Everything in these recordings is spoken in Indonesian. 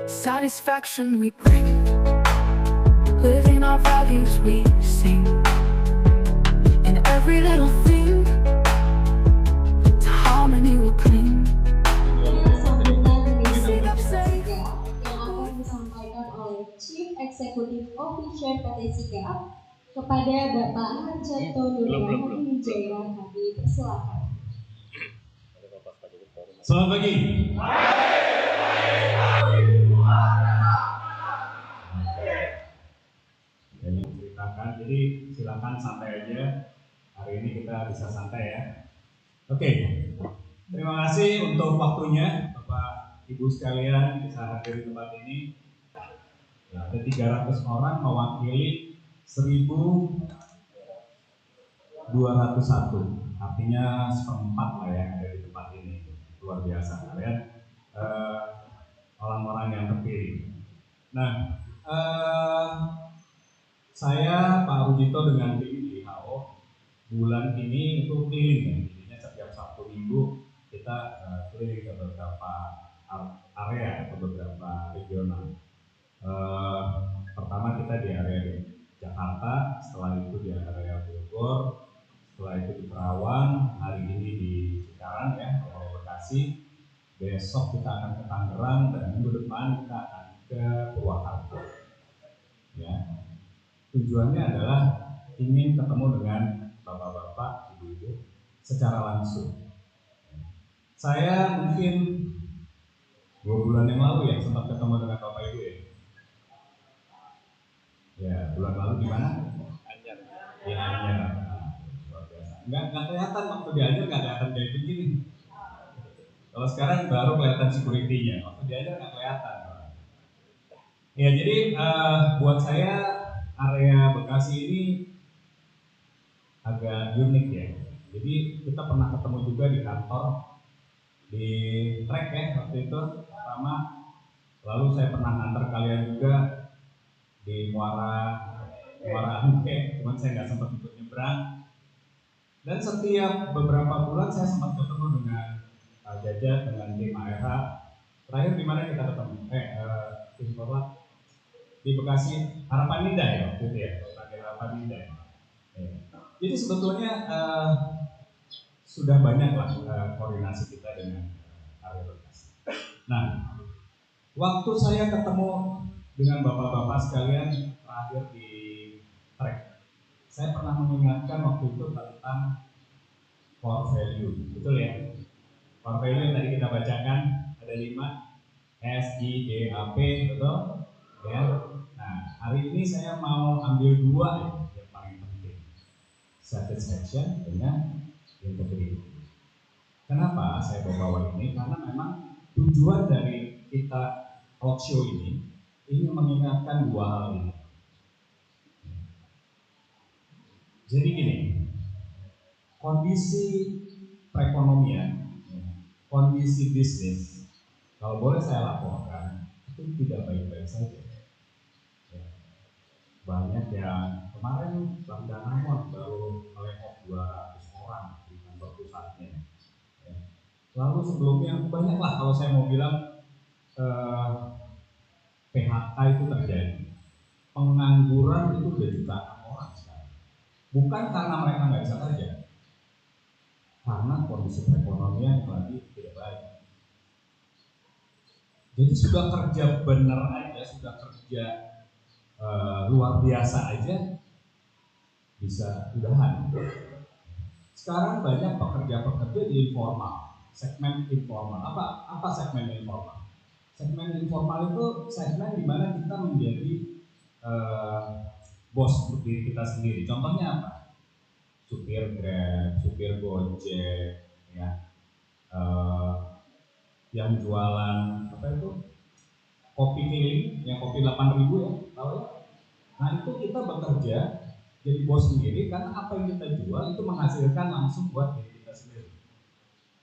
satisfaction we bring, living our values we sing, in every little thing, to harmony we cling. Yang akan disampaikan oleh Chief Executive Officer PT Sigap kepada Bapak Harjito Nurwahadi Wijaya. Kami persilakan. Selamat pagi. Ini ceritakan, jadi silakan santai aja. Hari ini kita bisa santai ya. Oke, terima kasih untuk waktunya Bapak Ibu sekalian bisa hadir di tempat ini. Ya, ada 300 orang mewakili 1.201, artinya seperempat lah ya ada di tempat ini. Luar biasa kalian orang-orang yang terpilih. Nah, saya Pak Rujito dengan tim WHO bulan ini itu keliling ya, jadinya setiap Sabtu Minggu kita keliling ke beberapa area atau beberapa regional. Pertama kita di area di Jakarta, setelah itu di area Bogor, setelah itu di Kerawang, hari ini di Cikarang ya, Bekasi. Besok kita akan ke Tangerang dan minggu depan kita akan ke Purwakarta. Ya. Tujuannya adalah ingin ketemu dengan bapak-bapak, ibu-ibu secara langsung. Saya mungkin 2 bulan yang lalu ya sempat ketemu dengan bapak ibu ya. Ya, bulan lalu di mana? Anyer. Di Anyer. Luar biasa. Nggak kelihatan waktu di Anyer, nggak kelihatan kayak begini. Kalau sekarang baru kelihatan security-nya, waktu di Anyer nggak kelihatan. Ya, jadi buat saya area Bekasi ini agak unik ya. Jadi kita pernah ketemu juga di kantor di trek ya waktu itu pertama. Lalu saya pernah nganter kalian juga di Muara Angke, cuman saya nggak sempat ikut nyebrang. Dan setiap beberapa bulan saya sempat ketemu dengan Jaja, dengan tim ARH. Terakhir di mana kita ketemu? Tim Bapak di Bekasi, Harapan Indah ya waktu itu ya, Harapan Indah. Jadi sebetulnya sudah banyak lah koordinasi kita dengan area Bekasi. Nah, waktu saya ketemu dengan bapak-bapak sekalian terakhir di trek, saya pernah mengingatkan waktu itu tentang core value, betul ya? Core value yang tadi kita bacakan ada 5, S, I, D, A, P, betul? Ya. Nah, hari ini saya mau ambil 2 yang paling penting, satisfaction dengan integrity. Kenapa saya bawa ini? Karena memang tujuan dari kita roadshow ini mengingatkan 2 hal ini. Jadi gini, kondisi perekonomian, kondisi bisnis, kalau boleh saya laporkan, itu tidak baik-baik saja. Banyak yang kemarin Bang Danamon baru melehok 200 orang di kantor pusatnya. Lalu sebelumnya banyaklah kalau saya mau bilang PHK itu terjadi, pengangguran itu udah jutaan orang sekarang. Bukan karena mereka nggak bisa kerja, karena kondisi perekonomian yang lagi tidak baik. Jadi sudah kerja benar aja, sudah kerja luar biasa aja bisa udahan. Sekarang banyak pekerja-pekerja di informal, segmen informal. Apa segmen informal? Segmen informal itu segmen di mana kita menjadi bos diri kita sendiri. Contohnya apa? Supir Grab, supir Gojek, ya, yang jualan apa itu? Kopi keliling, yang kopi 8.000 ya, tahu ya? Nah itu kita bekerja jadi bos sendiri karena apa yang kita jual itu menghasilkan langsung buat diri kita sendiri.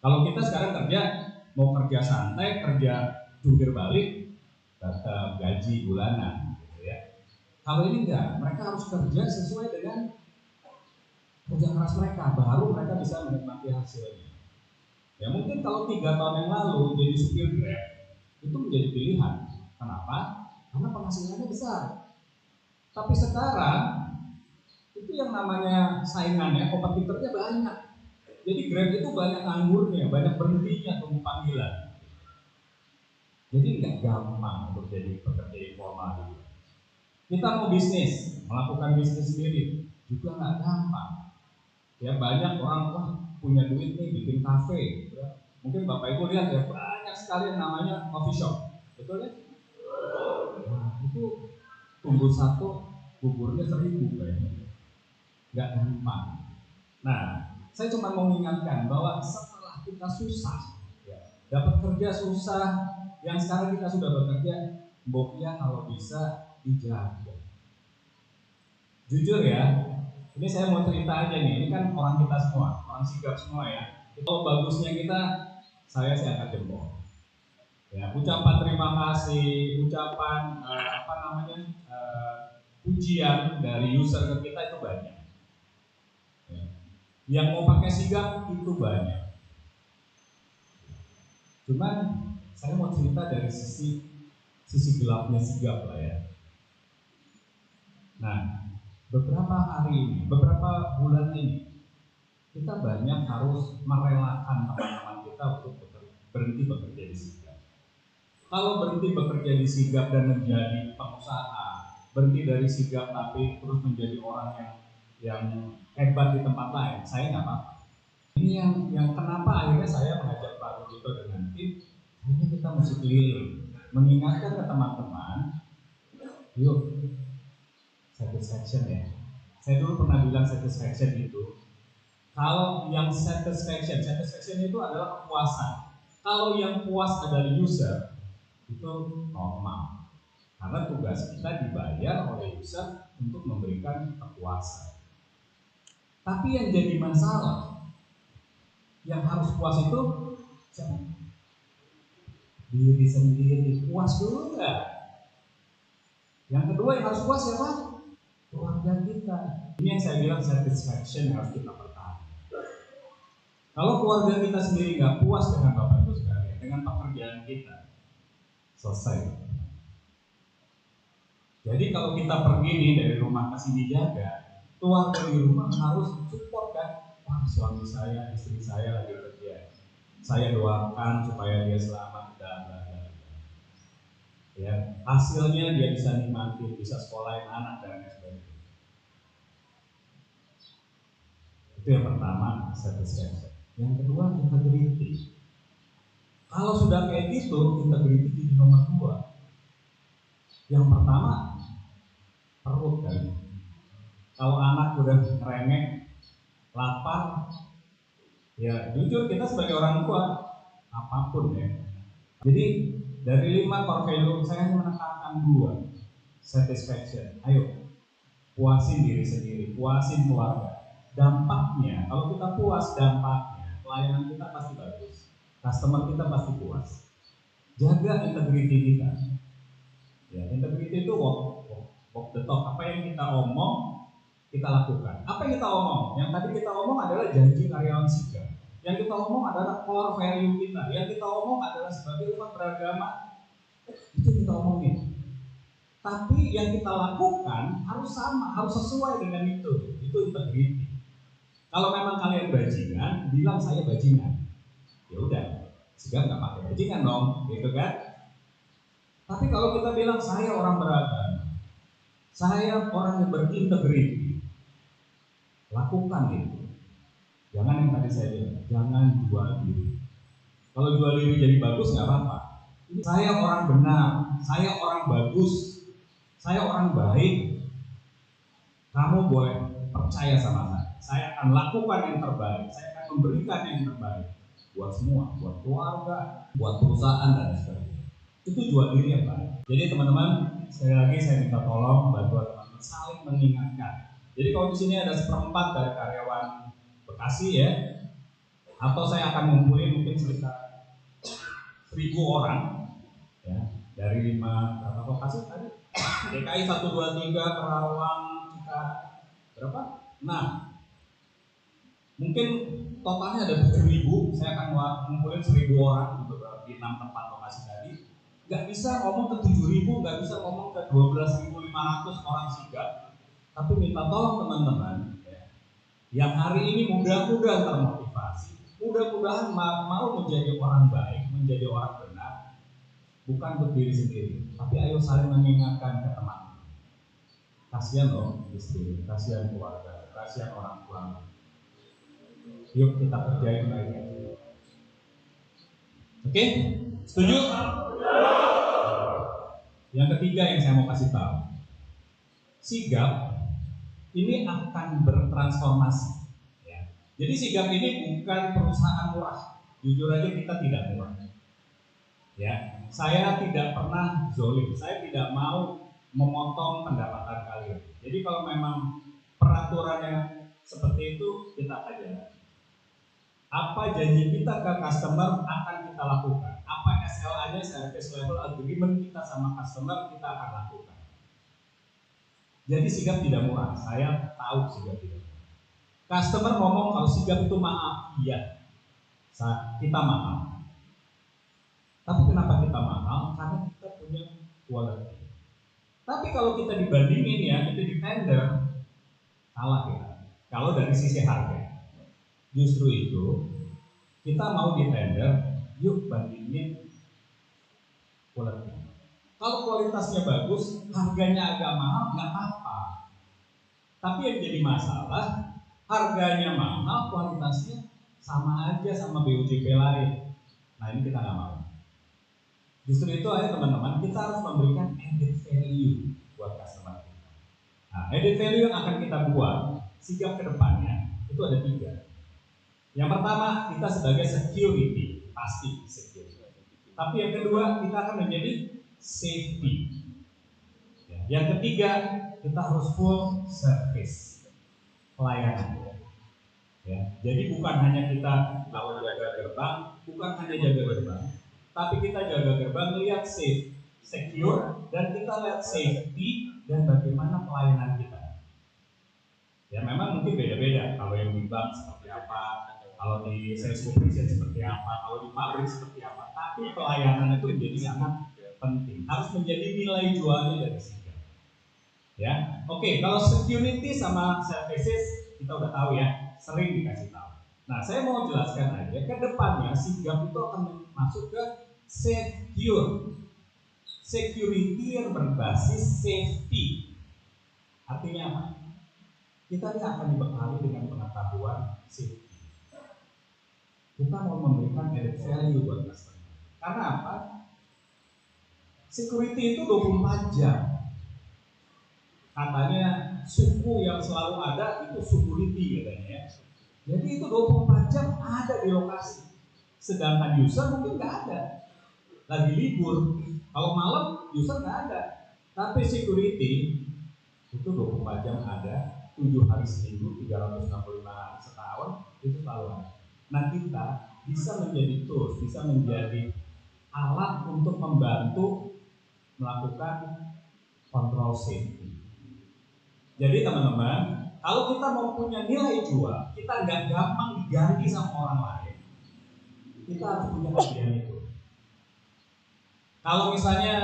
Kalau kita sekarang kerja, mau kerja santai, kerja jungkir balik, tetap gaji bulanan, gitu ya. Kalau ini enggak, mereka harus kerja sesuai dengan kerja keras mereka, baru mereka bisa menikmati hasilnya. Ya mungkin kalau 3 tahun yang lalu jadi supir Grab itu menjadi pilihan. Kenapa? Karena penghasilannya besar. Tapi sekarang itu yang namanya saingannya, kompetitornya banyak. Jadi Grab itu banyak anggurnya, banyak berhentinya tunggu panggilan. Jadi nggak gampang untuk jadi pekerja informal gitu. Kita mau bisnis, melakukan bisnis sendiri juga nggak gampang. Ya banyak orang wah punya duit nih bikin kafe. Ya. Mungkin Bapak Ibu lihat ya banyak sekali yang namanya coffee shop, betul ya? Nah, itu tunggu satu buburnya 1.000 kayaknya, nggak gampang. Nah, saya cuma mau mengingatkan bahwa setelah kita susah, ya, dapat kerja susah, yang sekarang kita sudah bekerja, mboknya kalau bisa dijaga. Jujur ya, ini saya mau cerita aja nih, ini kan orang kita semua, orang sigap semua ya. Kalau bagusnya kita, saya angkat jempol. Ya, ucapan terima kasih, ucapan pujian dari user ke kita itu banyak. Ya. Yang mau pakai sigap itu banyak. Cuman saya mau cerita dari sisi gelapnya sigap lah ya. Nah, beberapa hari ini, beberapa bulan ini, kita banyak harus merelakan teman-teman kita untuk berhenti bekerja di sigap. Kalau berhenti bekerja di sigap dan menjadi pengusaha, berhenti dari sigap tapi terus menjadi orang yang hebat di tempat lain, saya nggak apa-apa. Ini yang kenapa akhirnya saya mengajak Pak Rudito dengan tim, ini kita mesti keliling, mengingatkan ke teman-teman, yuk satisfaction ya. Saya dulu pernah bilang satisfaction itu, kalau yang satisfaction itu adalah kepuasan. Kalau yang puas adalah user, itu normal. Karena tugas kita dibayar oleh user untuk memberikan kepuasan. Tapi yang jadi masalah, yang harus puas itu siapa? Diri sendiri, puas dulu enggak? Yang kedua yang harus puas siapa? Keluarga kita. Ini yang saya bilang satisfaction yang harus kita pertahankan. Kalau keluarga kita sendiri nggak puas dengan Bapak Ibu sekalian, dengan pekerjaan kita, selesai. Jadi kalau kita pergi nih dari rumah ke sini jaga, keluarga di rumah harus support kan? Wah, suami saya, istri saya lagi kerja. Saya doakan supaya dia selamat dan ya, hasilnya dia bisa nikmatin, bisa sekolahin anak dan sebagainya. Itu yang pertama, satisfaction. Yang kedua, integrity. Kalau sudah kayak gitu, integrity di nomor 2. Yang pertama, perut kan. Kalau anak udah ngerengek, lapar, ya jujur kita sebagai orang tua, apapun ya. Jadi dari 5 core value saya menekankan 2, satisfaction. Ayo, puasin diri sendiri, puasin keluarga. Dampaknya, kalau kita puas, dampaknya pelayanan kita pasti bagus, customer kita pasti puas. Jaga integrity kita. Ya, integrity itu walk the talk. Apa yang kita omong, kita lakukan. Apa yang kita omong? Yang tadi kita omong adalah janji karyawan sigap. Yang kita omong adalah core value kita. Yang kita omong adalah sebagai umat beragama. Itu kita omongin. Tapi yang kita lakukan harus sama, harus sesuai dengan itu. Itu integrity. Kalau memang kalian bajingan, bilang saya bajingan. Ya udah, sigap nggak pakai bajingan dong, gitu kan? Tapi kalau kita bilang saya orang beragama, saya orang yang berintegriti, lakukan itu. Jangan yang tadi saya bilang, jangan jual diri. Kalau jual diri jadi bagus nggak apa-apa. Saya orang benar, saya orang bagus, saya orang baik. Kamu boleh percaya sama saya. Saya akan lakukan yang terbaik. Saya akan memberikan yang terbaik buat semua, buat keluarga, buat perusahaan dan sebagainya. Itu jual diri yang baik. Jadi teman-teman, sekali lagi saya minta tolong bantuan teman-teman saling mengingatkan. Jadi kalau di sini ada 1/4 dari karyawan Bekasi ya, atau saya akan ngumpulin mungkin sekitar 1.000 orang ya, dari 5 berapa lokasi tadi? DKI 1, 2, 3, Kerawang, kita berapa? 6. Mungkin totalnya ada 7.000. Saya akan ngumpulin 1.000 orang di 6 tempat lokasi tadi. Nggak bisa ngomong ke 7.000, nggak bisa ngomong ke 12.500 orang sigap, tapi minta tolong teman-teman ya, yang hari ini mudah-mudahan termotivasi, mudah-mudahan mau menjadi orang baik, menjadi orang benar, bukan untuk diri sendiri, tapi ayo saling mengingatkan ke teman. Kasihan loh istri, kasihan keluarga, kasihan orang tua. Yuk kita kerjain baik-baik. Oke? Setuju? Yang ketiga yang saya mau kasih tahu, sigap ini akan bertransformasi. Ya. Jadi sigap ini bukan perusahaan murah. Jujur aja kita tidak murah. Ya, saya tidak pernah zolim. Saya tidak mau memotong pendapatan kalian. Jadi kalau memang peraturannya seperti itu, kita akan. Apa janji kita ke customer akan kita lakukan. Apa SLA-nya, service level agreement kita sama customer, kita akan lakukan. Jadi sigap tidak murah. Saya tahu sigap tidak murah. Customer ngomong kalau sigap itu mahal, iya. Kita mahal. Tapi kenapa kita mahal? Karena kita punya quality. Tapi kalau kita dibandingin ya, kita di tender, kalah kita. Kalau dari sisi harga. Justru itu kita mau di tender, yuk bandingin quality. Kalau kualitasnya bagus, harganya agak mahal, nggak apa-apa. Tapi yang jadi masalah, harganya mahal, kualitasnya sama aja sama BUJP lain. Nah ini kita nggak mau. Justru itu ayo teman-teman, kita harus memberikan added value buat customer kita. Nah, added value yang akan kita buat sigap ke depannya itu ada 3. Yang pertama, kita sebagai security, pasti security. Tapi yang kedua, kita akan menjadi safety. Yang ketiga, kita harus full service, pelayanan. Ya, jadi bukan hanya kita kalau jaga gerbang, bukan hanya jaga gerbang, tapi kita jaga gerbang lihat safe, secure, dan kita lihat safety dan bagaimana pelayanan kita. Ya memang mungkin beda-beda. Kalau yang di bank seperti apa, kalau di sales operation seperti apa, kalau di pabrik seperti apa. Tapi pelayanan itu menjadi sangat penting. Harus menjadi nilai jualnya dari sigap. Ya, oke. Kalau security sama services kita udah tahu ya, sering dikasih tahu. Nah, saya mau jelaskan aja. Ke depannya sigap itu akan masuk ke secure, security yang berbasis safety. Artinya apa? Kita ini akan dibekali dengan pengetahuan safety. Kita mau memberikan added value buat customer. Karena apa? Security itu 24 jam. Katanya suku yang selalu ada itu security katanya. Jadi itu 24 jam ada di lokasi. Sedangkan user mungkin nggak ada. Lagi libur. Kalau malam user nggak ada. Tapi security itu 24 jam ada, 7 hari seminggu, 365 hari setahun, itu selalu ada. Nah kita bisa menjadi tools, bisa menjadi alat untuk membantu melakukan kontrol safety. Jadi teman-teman, kalau kita mau punya nilai jual, kita nggak gampang diganti sama orang lain. Kita harus punya kelebihan itu. Kalau misalnya,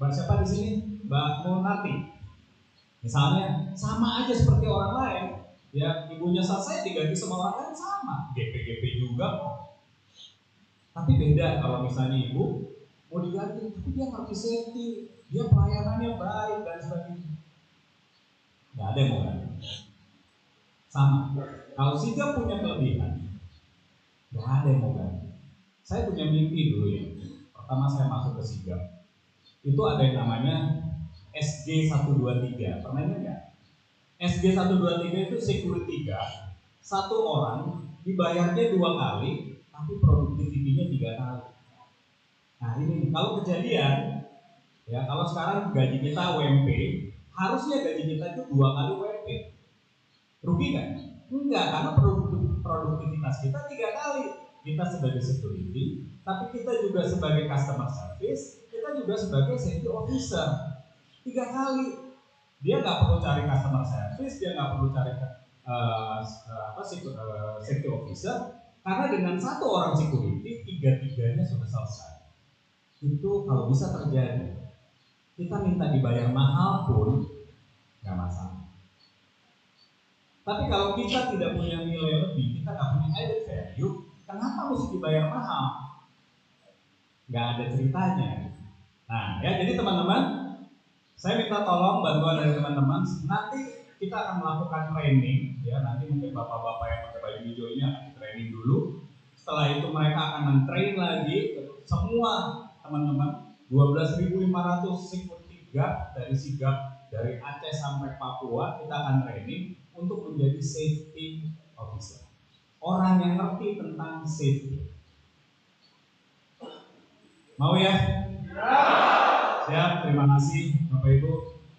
Mbak siapa di sini? Mbak Munati. Misalnya sama aja seperti orang lain. Ya, ibunya selesai diganti sama orang lain sama, GP juga kok. Tapi beda kalau misalnya ibu mau diganti, tapi dia ngerti safety, dia pelayanannya baik dan sebagainya. Nggak ada yang mau ganti. Sama. Kalau sigap punya kelebihan, nggak ada yang mau ganti. Saya punya mimpi dulu ya. Pertama saya masuk ke sigap, itu ada yang namanya SG 123. Pernah ingat nggak? SG 123 itu security guard, satu orang dibayarnya 2 kali, tapi produktivitinya 3 kali. Nah ini kalau kejadian, ya kalau sekarang gaji kita UMP, harusnya gaji kita itu 2 kali UMP. Rugi kan? Enggak, karena produktivitas kita 3 kali. Kita sebagai security, tapi kita juga sebagai customer service, kita juga sebagai safety officer. 3 kali. Dia nggak perlu cari customer service, dia nggak perlu cari safety officer, karena dengan 1 orang security 3-3-nya sudah selesai. itu kalau bisa terjadi, kita minta dibayar mahal pun nggak masalah. Tapi kalau kita tidak punya nilai lebih, kita nggak punya added value, kenapa mesti dibayar mahal? Nggak ada ceritanya. Nah, ya jadi teman-teman, saya minta tolong bantuan dari teman-teman. Nanti kita akan melakukan training, ya nanti mungkin bapak-bapak yang pakai baju hijau ini akan training dulu. Setelah itu mereka akan men-train lagi semua teman-teman 12.500 Sigmund Sigap dari Sigap dari Aceh sampai Papua, kita akan training untuk menjadi safety officer. Orang yang ngerti tentang safety. Mau ya? Siap, terima kasih Bapak Ibu.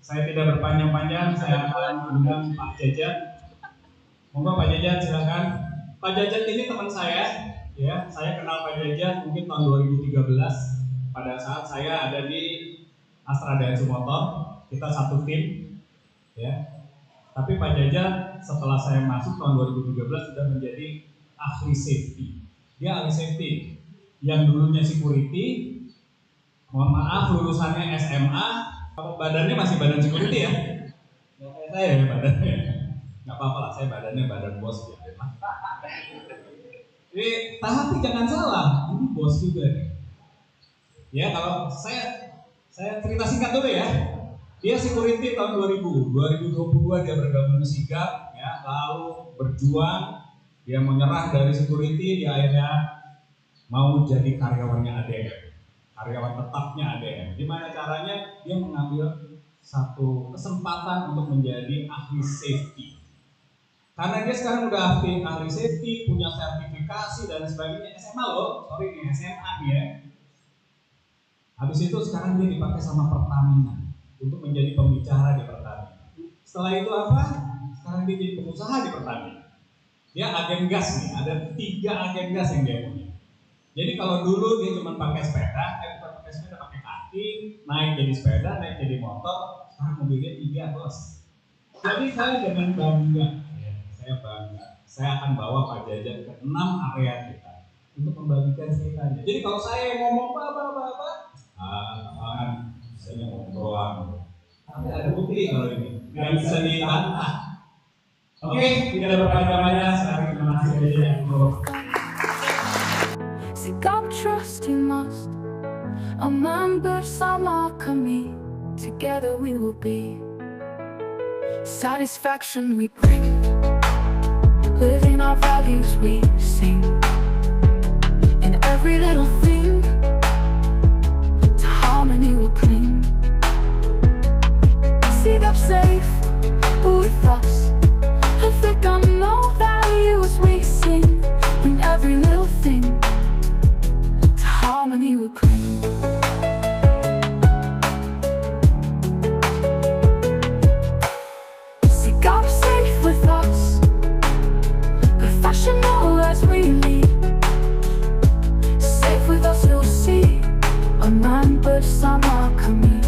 Saya tidak berpanjang-panjang, saya akan undang Pak Jajat. Monggo Pak Jajat, silakan. Pak Jajat ini teman saya, ya. Saya kenal Pak Jajat mungkin tahun 2013 pada saat saya ada di Astra Daihatsu Motor. Kita satu tim, ya. Tapi Pak Jajat setelah saya masuk tahun 2013 sudah menjadi ahli safety. Dia ahli safety yang dulunya security. Mohon maaf lulusannya SMA, badannya masih badan security ya? Ya kayak saya ya badannya. Nggak apa-apa lah, saya badannya badan bos ya. Jadi tapi jangan salah, ini bos juga nih. Ya kalau saya cerita singkat dulu ya. Dia security tahun 2022 dia bergabung di Sigap, ya lalu berjuang, dia menyerah dari security, dia akhirnya mau jadi karyawannya ADM. Karyawan tetapnya ADM. Gimana caranya? Dia mengambil satu kesempatan untuk menjadi ahli safety. Karena dia sekarang udah ahli safety, punya sertifikasi dan sebagainya. SMA loh, sorry nih SMA nih ya. Habis itu sekarang dia dipakai sama Pertamina untuk menjadi pembicara di Pertamina. Setelah itu apa? Sekarang dia jadi pengusaha di Pertamina. Dia agen gas nih, ada 3 agen gas yang dia punya. Jadi kalau dulu dia cuma pakai sepeda, bukan pakai sepeda, pakai kaki, naik jadi sepeda, naik jadi motor, sekarang mobilnya 3 bos. Jadi saya dengan bangga, ya, saya akan bawa Pak Jajat ke 6 area kita untuk membagikan ceritanya. Jadi kalau saya ngomong saya ngomong doang. Tapi ada bukti kalau ini, nggak bisa dibantah. Oke, tidak berpanjang-panjang, sekarang terima kasih Jajat. Sigap trust you must. A member sama kami. Together we will be. Satisfaction we bring. Living our values we sing. In every little thing. To harmony we'll cling. Sigap safe with us. I think I know values we sing. In every little thing. Harmony will cling. Sigap safe with us, professional as we lead. Safe with us you'll see, a man bersama kami.